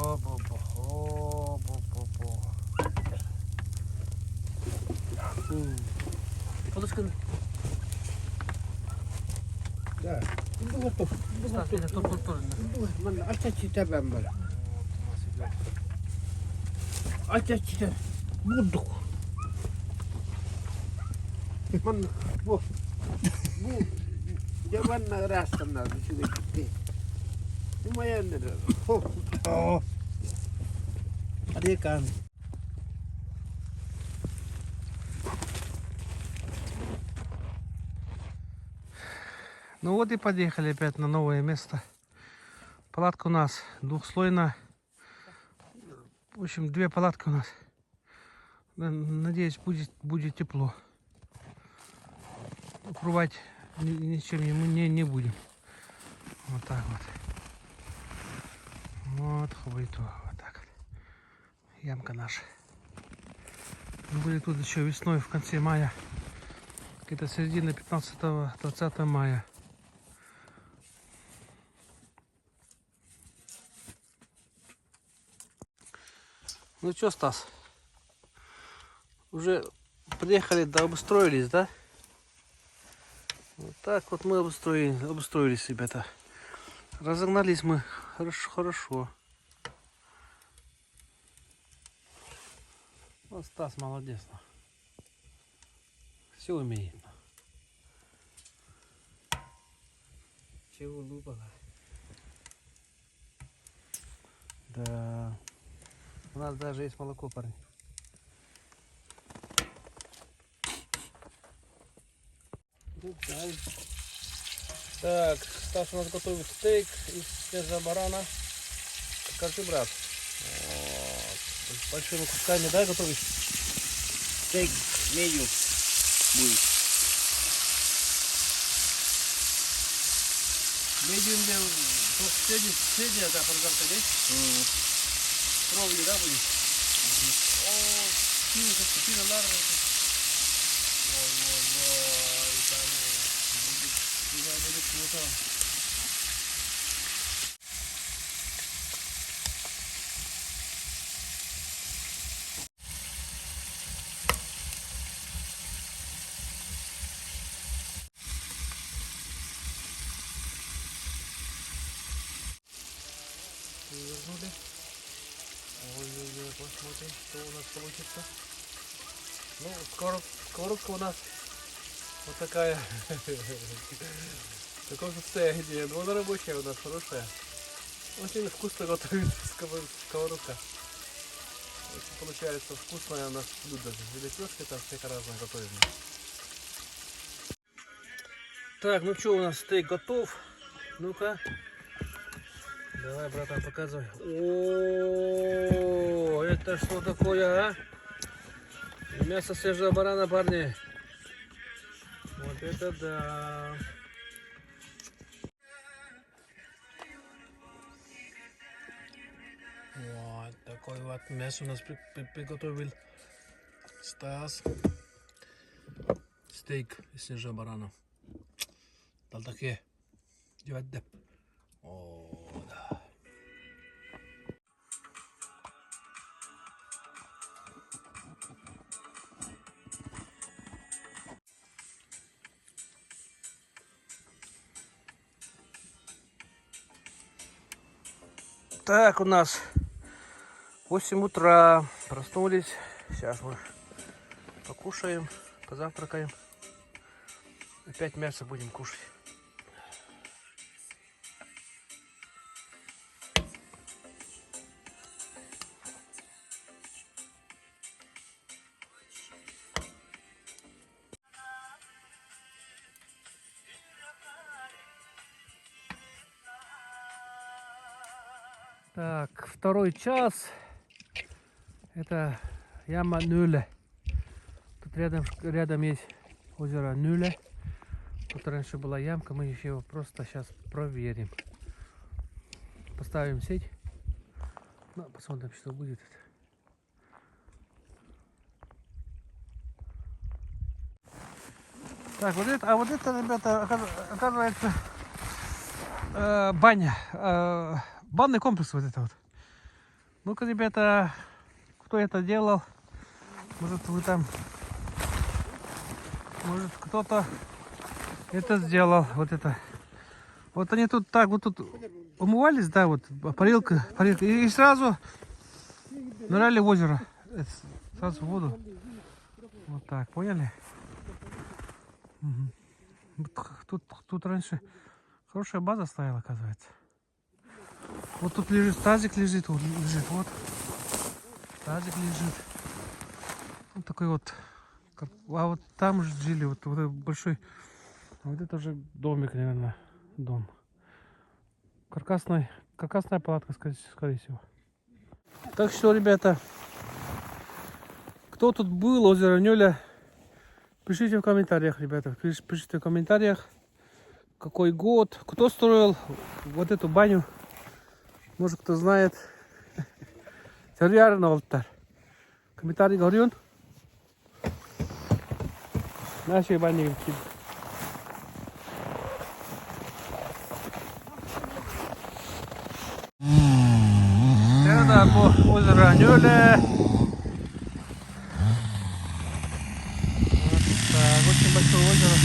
О-бо-бо, о-бо-бо-бо. Подушка. Да. Bu готов. Стас, это тоже. Ben aç aç içe ben böyle. Aç aç içe. Bulduk. Ben bu yabanla rastlanlar şuraya gitti. Bu mayanları. Hadi kan. Ну вот и подъехали опять на новое место. Палатка у нас двухслойная. В общем, две палатки у нас. Надеюсь, будет тепло. Укрывать ничем не будем. Вот так вот. Вот хоббиту. Вот так вот. Ямка наша. Мы были тут еще весной, в конце мая. Где-то середина 15-20 мая. Ну что, Стас? Уже приехали, да, обустроились, да? Вот так вот мы обустроились, ребята. Разогнались мы хорошо. Вот Стас молодец. Все умеет. Чего улыбала? Да. У нас даже есть молоко, парни. Так, Стас у нас готовит стейк из свежего барана. Покажи, брат. Вот. Большими кусками, да, готовишь? Tek medium будет. Медиум для средняя, да, прожарка, да? Кровью, да, будет? О, спина лара. Ой, там будет круто. Вернули. Ой-ой-ой, посмотрим, что у нас получится. Ну, сковородка у нас вот такая. В таком состоянии. Но она рабочая у нас, хорошая. Очень вкусно готовит сковородка. Очень получается вкусное у нас блюдо. И лепешки там всяко разное готовим. Так, ну что, у нас стейк готов. Ну-ка. Давай, братан, показывай. О, это что такое, а? Мясо свежего барана, парни. Вот это да. Вот такой вот мясо у нас приготовил Стас. Стейк из свежего барана. Дал такие. Девать. О, да. Так, у нас 8 утра. Проснулись. Сейчас мы покушаем, позавтракаем. Опять мясо будем кушать. Так, второй час. Это яма Нюле. Тут рядом есть озеро Нюле. Тут раньше была ямка, мы еще его просто сейчас проверим. Поставим сеть. Ну, посмотрим, что будет. Так, вот это, ребята, оказывается, баня. Банный комплекс вот это вот. Ну-ка, ребята, кто это делал? Может, вы там... Может, кто-то это сделал. Вот это. Вот они тут так, вот тут умывались, да, вот, парилка. И сразу ныряли в озеро. Сразу в воду. Вот так, поняли? Угу. Тут раньше хорошая база стояла, оказывается. Вот тут лежит, тазик лежит, вот, лежит, вот. Тазик лежит. Вот такой вот. А вот там же жили, вот этот большой. Вот это уже домик, наверное, дом. Каркасная палатка, скорее всего. Так что, ребята, кто тут был, озеро Нюля, пишите в комментариях, ребята. Пишите в комментариях, какой год, кто строил вот эту баню. Может, кто знает. Терриарный алтарь. Комментарий говорю. Наши бани. Это по озеру Нюля. Так, очень большое озеро.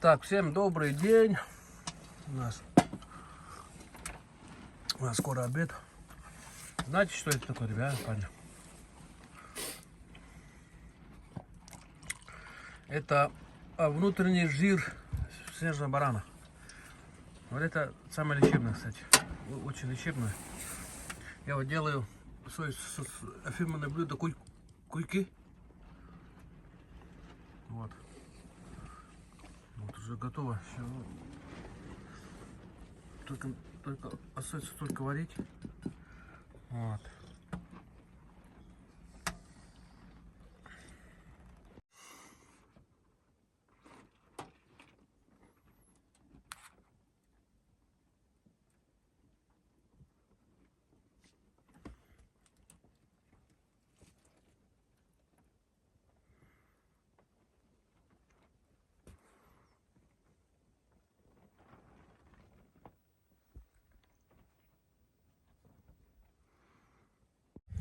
Так, всем добрый день. У нас скоро обед. Знаете, что это такое, ребята, парни? Это внутренний жир снежного барана. Вот это самое лечебное, кстати. Очень лечебное. Я вот делаю свое фирменное блюдо куйки. Вот. Вот уже готово. Только остается только варить. Вот.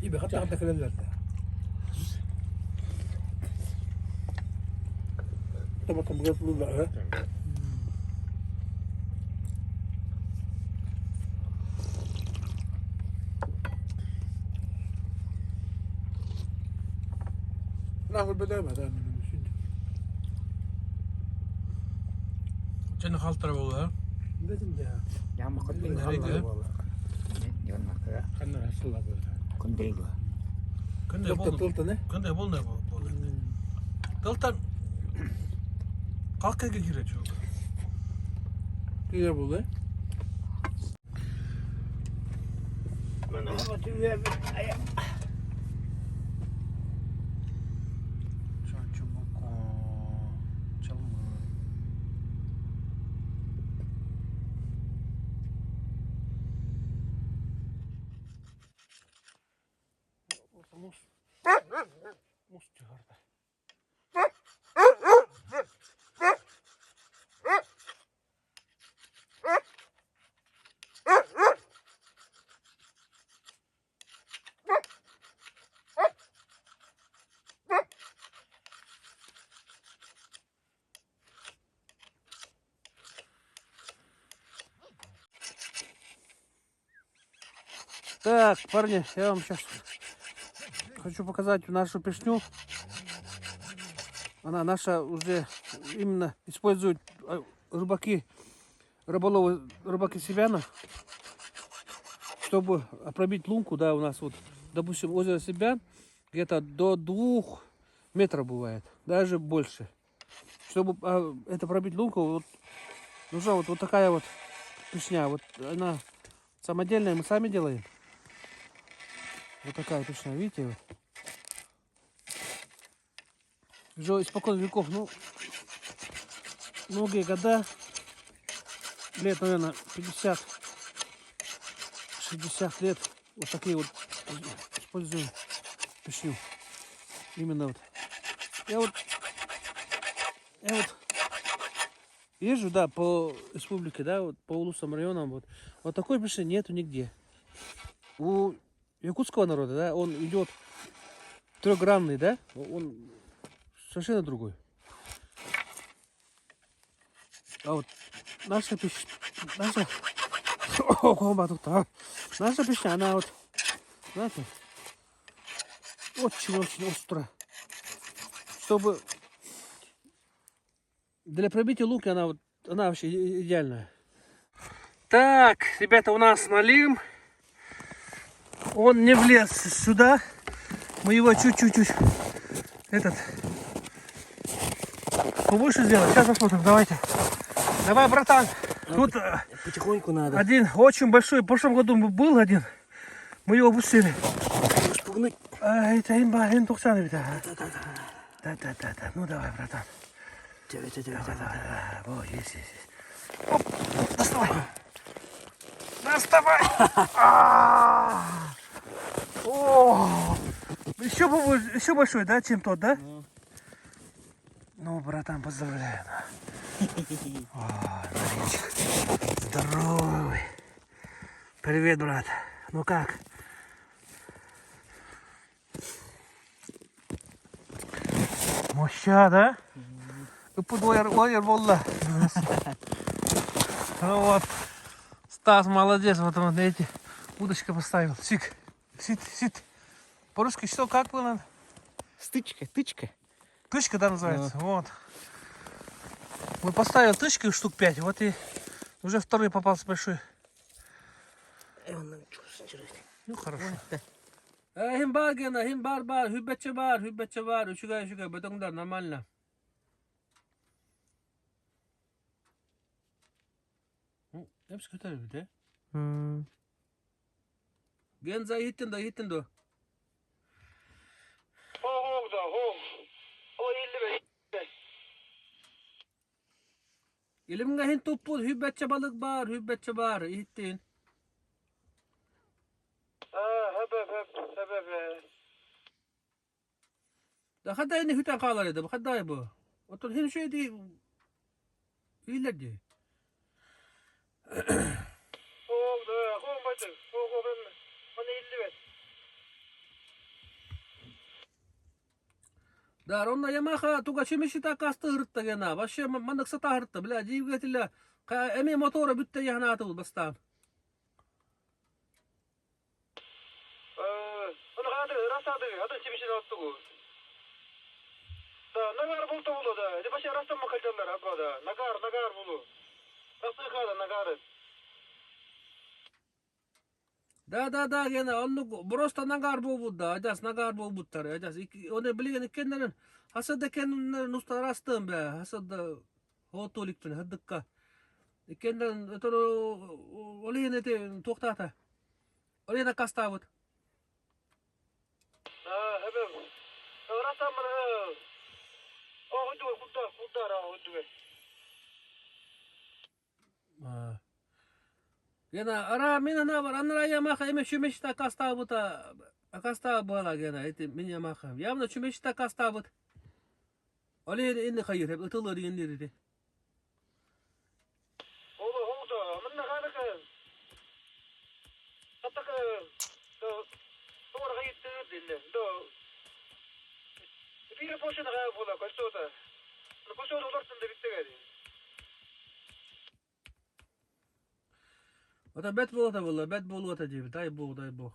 İyi hatta hatta kalemlerde. Tamam biraz bunlar ha. ناخذ بدل هذا من şimdi. Senin haltara oluyor ha? Dedim ya. Ya mà con Nereye tinh gidiyor? Yon mà cái Kanlar hastalar böyle. con tinh rồi. 근데 Tılta ne? 근데 bolne bu. Daltan kalkaya girecek. Güzel buldu. Çabuk çalma. Mus çıkardı. Так, парни, я вам сейчас хочу показать нашу пешню. Она наша уже именно используют рыбаки, рыболовы, рыбаки Сибянов, чтобы пробить лунку, да, у нас вот, допустим, озеро Сибян где-то до 2 метров бывает, даже больше. Чтобы это пробить лунку, вот, нужна вот такая вот пешня. Вот она самодельная, мы сами делаем. Вот такая пешня, видите? Вот. Уже испокон веков, ну, многие года, лет, наверное, 50-60 лет, вот такие вот используем пешню. Именно вот. Я вот езжу, да, по республике, да, вот по улусам, районам, вот такой пешни нету нигде. У якутского народа, да, он идет трехгранный, да, он совершенно другой. А вот наша песня, наша песня, она вот, знаете, очень-очень острая. Чтобы для пробития лука она вообще идеальная. Так, ребята, у нас налим. Он не влез сюда. Мы его чуть-чуть побольше сделать. Сейчас посмотрим, давайте. Давай, братан. Тут Потихоньку надо. один очень большой. В прошлом году был один. Мы его опустили. Спугнуть. Это имба, да. Да. Ну давай, братан. Давай. О, есть. Оп, доставай. О, еще большой, да, чем тот, да? Ну, братан, поздравляю. О, Маричка, здоровый. Привет, брат. Ну как? Моща, да? Упудвоер волла. Ну вот. Стас молодец, вот он, эти удочка поставил. Сик. Сит. По-русски что, как было? Тычка. Тычка, да, называется. Вот. Мы поставили тычки штук 5, вот и уже второй попался большой. Ну хорошо. Химбар, Гена, химбар, хюббетче бар, üşüge, betonlar нормально. Hepsi kötü bir de. Genza hittin de. Elimde hin topu, hübbetçe balık var, hittin. Da hatta yine hüten kağlar edi, hatta bu. Otur hin şey değil, iyilerdi. Да, ронна Ямаха туга чимишита касты хыртта гена. Вообще мандык сата хыртта. Бля, двигателя эми мотора бүтте яхна атыл бастан. Onu rasadı, adı çimişini attı bu. Da nagar buldu bulu da. De başa rastan mı kalcanlar abla da. Nagar bulu. Rastı kada nagarı. Да, гена, он просто нагар болбуда, ажас нагар болбуттар, ажас. Оны билген экендерин, хасыда экендерин уста растын бе, хасыда хотоликтин, хыдыкка. Экендерин, это олейн эти тоқтата. Олейна кастабыт. Hebem. Rastan mı? O hudu, kudara hudu. Гена, ара мен ана бар, анра Ямаха эме чүмешта кастабыта, кастабы бала гена, эти мен Ямаха. Явно чүмешта кастабыт. Олейн энди хайыр, хеп ытылыр ендери. Oldu. Mınna kadık. Hatta doğru gitti dille. Bir poşet gayb ola kaçtı. Poşet olarsın da bitti gari. Это бед было, бед было это диви. Дай Бог, дай Бог.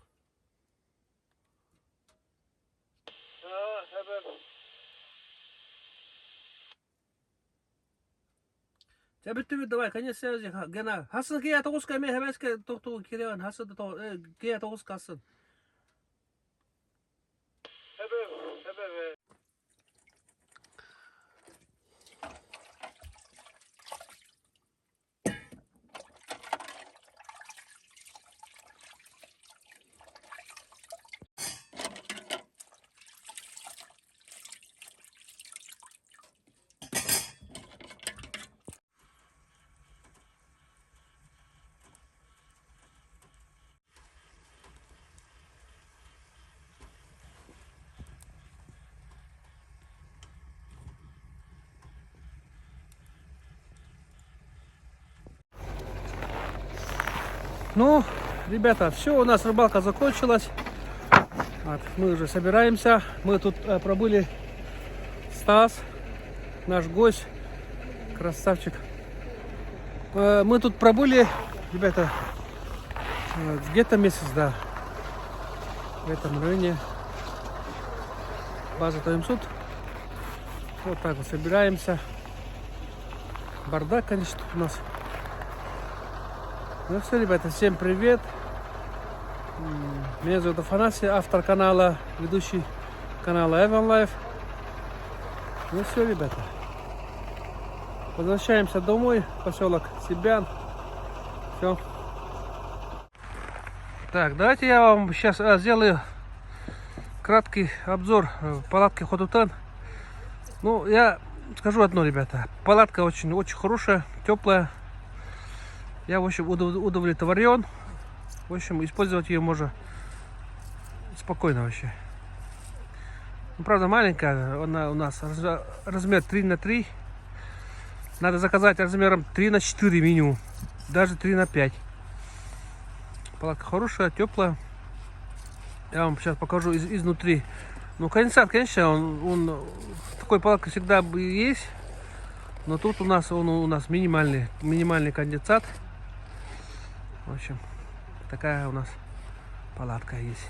Тебя бит давай, конец связи, Гена. Хасын кия тоғыз мен хәбәске тоқту кереған. Хасын кия тоғыз касын. Ну, ребята, все, у нас рыбалка закончилась. Вот, мы уже собираемся. Мы тут пробыли. Стас, наш гость, красавчик. Мы тут пробыли, ребята, где-то месяц, да, в этом районе. База Таймсуд. Вот так вот собираемся. Бардак, конечно, тут у нас. Ну все, ребята, всем привет. Меня зовут Афанасий, автор канала, ведущий канала Evan Life. Ну все, ребята. Возвращаемся домой, поселок Сибян. Все. Так, давайте я вам сейчас сделаю краткий обзор палатки Хотутан. Ну, я скажу одно, ребята. Палатка очень хорошая, теплая. Я, в общем, удовлетворен. В общем, использовать ее можно спокойно вообще. Ну, правда, маленькая. Она у нас размер 3х3. Надо заказать размером 3х4 минимум. Даже 3х5. Палатка хорошая, теплая. Я вам сейчас покажу изнутри. Ну, конденсат, конечно, он такой палатка всегда есть. Но тут у нас минимальный конденсат. В общем, такая у нас палатка есть.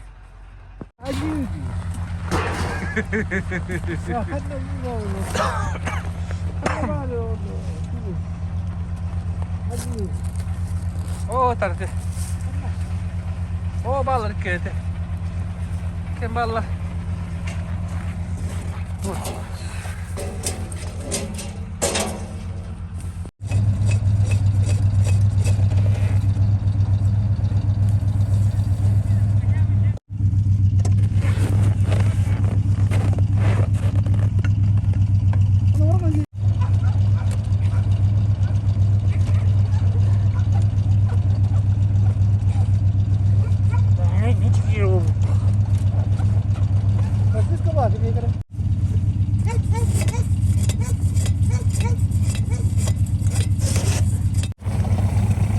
О, tarvitse. O ballarikkeet. Ken balla.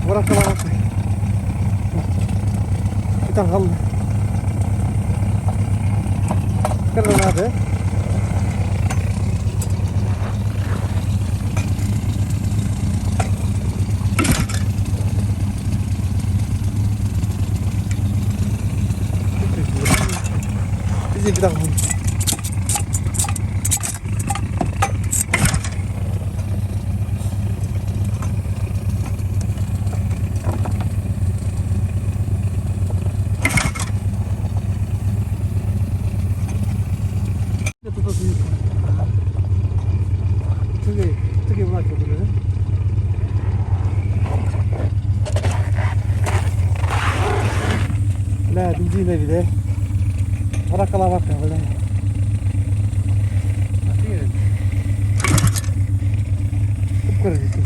Bırakalım. Bir tane kaldı. Kırın hadi. Bizi bir dakika. Такие влаки были, да? Да, бензина виде. Бırakalım böyle. Kıpkırmızı.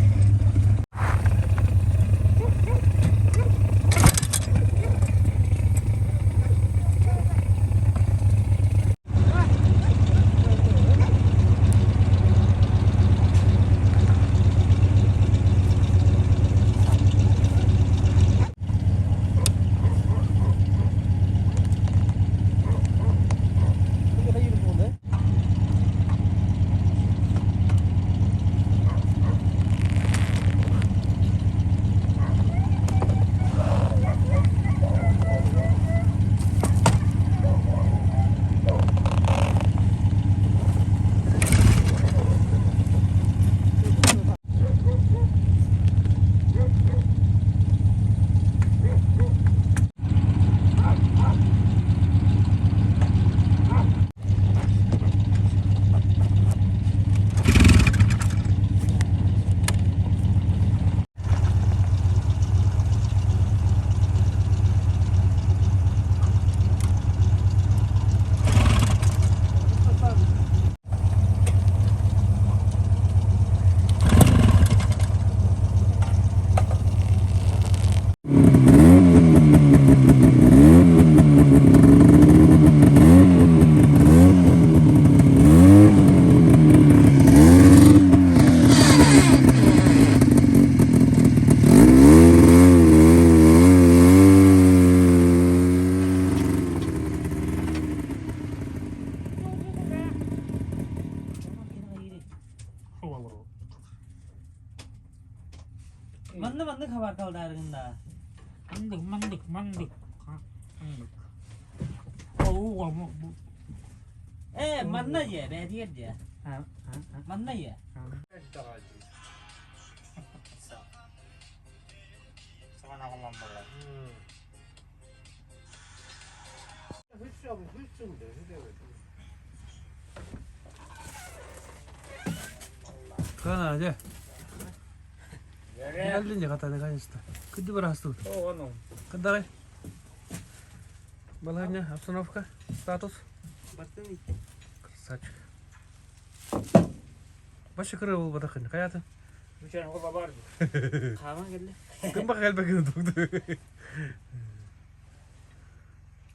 Mandı kabar kaldı argında. Mandık. Manna ye, belediye ye. Manna ye. Sana kullan bala. Kana aja. Geldin ya katanya kanista. Kedi beras tuh. Oh, ano. Kedai. Balanya обстановка, статус. Красавчик. Başı kırığı bul badakın. Hayatın. Bir şey o var. Kaman geldi. Kim bak elbette ki doktu.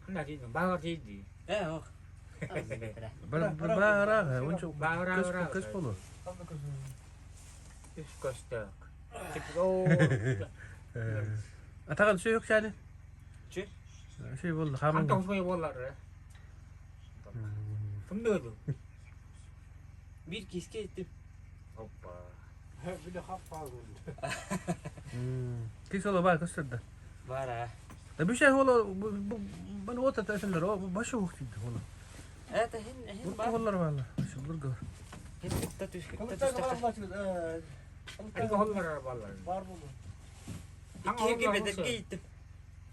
Ne diyeyim? Bağır değil. Yok. Bara, он что? Bara. Kız polu. Üç köstek. O. Atakan şey yok yani. Şey? Şey oldu. Hamam. Anton soyu bollar. Fındığı. Bir kiske ettim. Hoppa. Bir de hap var burada. Kis ola bak gösterdi. Var ha. Da bir şey ola bana o taşınlar o başı yok dedi ola. Evet, hin Bu var. kollar valla. Şu burger. Hin tatüş. Hadi hollar bollar. Var mı? İki gibi bedel gittim.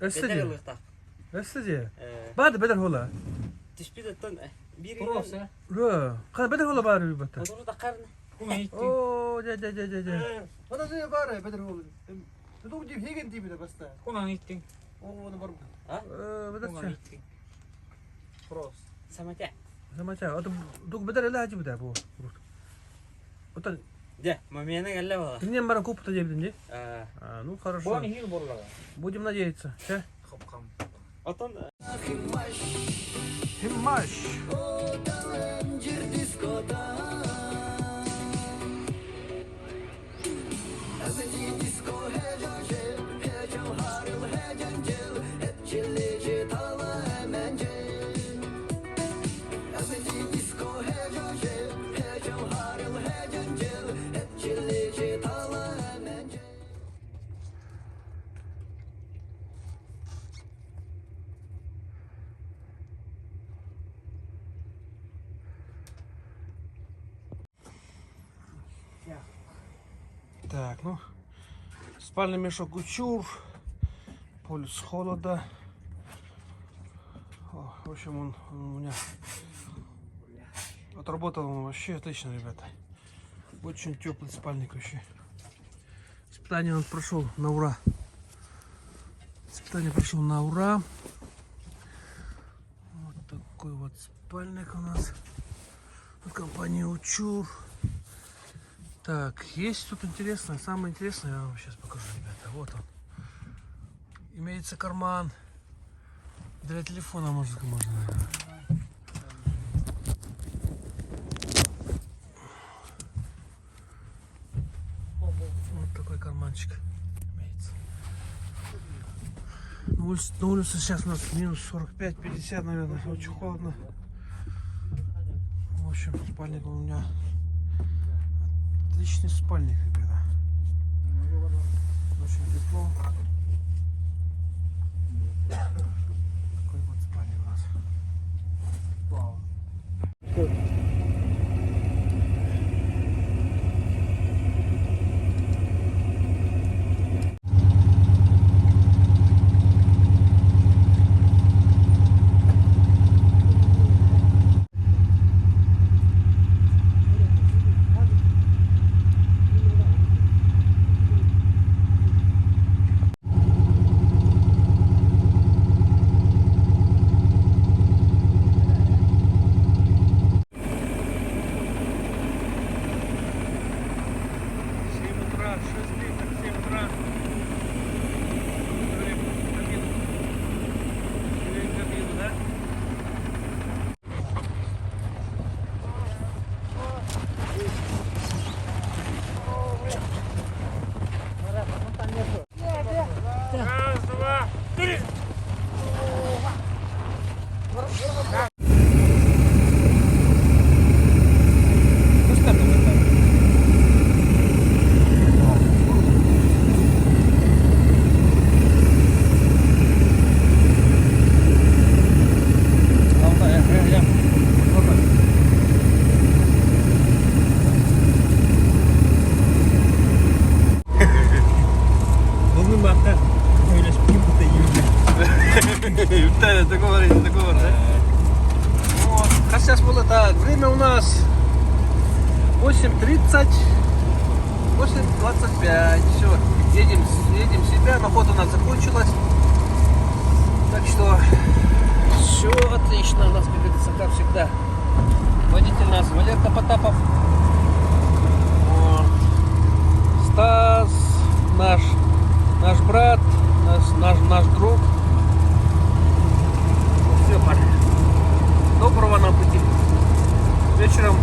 Bedel Estedi. alıkta. Estedi. Bade bedel ola. Tişpi de tan. Bir Prosa. Ro. Kana bedel ola bari bir batta. Odunu da karnı. Kuma gitti. Oo, ja. Bana ne var ya Bedir oğlum. Bu da bir hegen tipi de basta. Kuma gitti. O da var mı? Bedel Kuma şey. gitti. Pros. Sama cak. Sama cha. O da duk bedel ela hacı bu. O da De, mamiyana gelle bala. dinleyen bana koputa cebidince. Ну Bu хорошо. an hil bollar. Будем надеяться. Че? Kapkam. Otan Химаш. Так, ну, спальный мешок Учур, полюс холода. О, в общем, он у меня отработал он вообще отлично, ребята. Очень теплый спальник вообще. Испытание он прошел на ура. Испытание прошел на ура. Вот такой вот спальник у нас от компании Учур. Так, есть тут интересное, самое интересное я вам сейчас покажу, ребята. Вот он. Имеется карман для телефона, можно, наверное. Вот такой карманчик имеется. На улице сейчас у нас минус 45-50, наверное, очень холодно. В общем, спальник у меня отличный спальник, ребята. Очень тепло. Такой вот спальник у нас. Да, договорились, договор, да? Вот. А сейчас было так, время у нас 8:30, 8:25. Все, едем себя, охота у нас закончилась. Так что все отлично у нас, как говорится, как всегда. Водитель у нас Валерка Потапов. Вот. Стас, наш брат, наш друг. Все, парни. Доброго нам пути. Вечером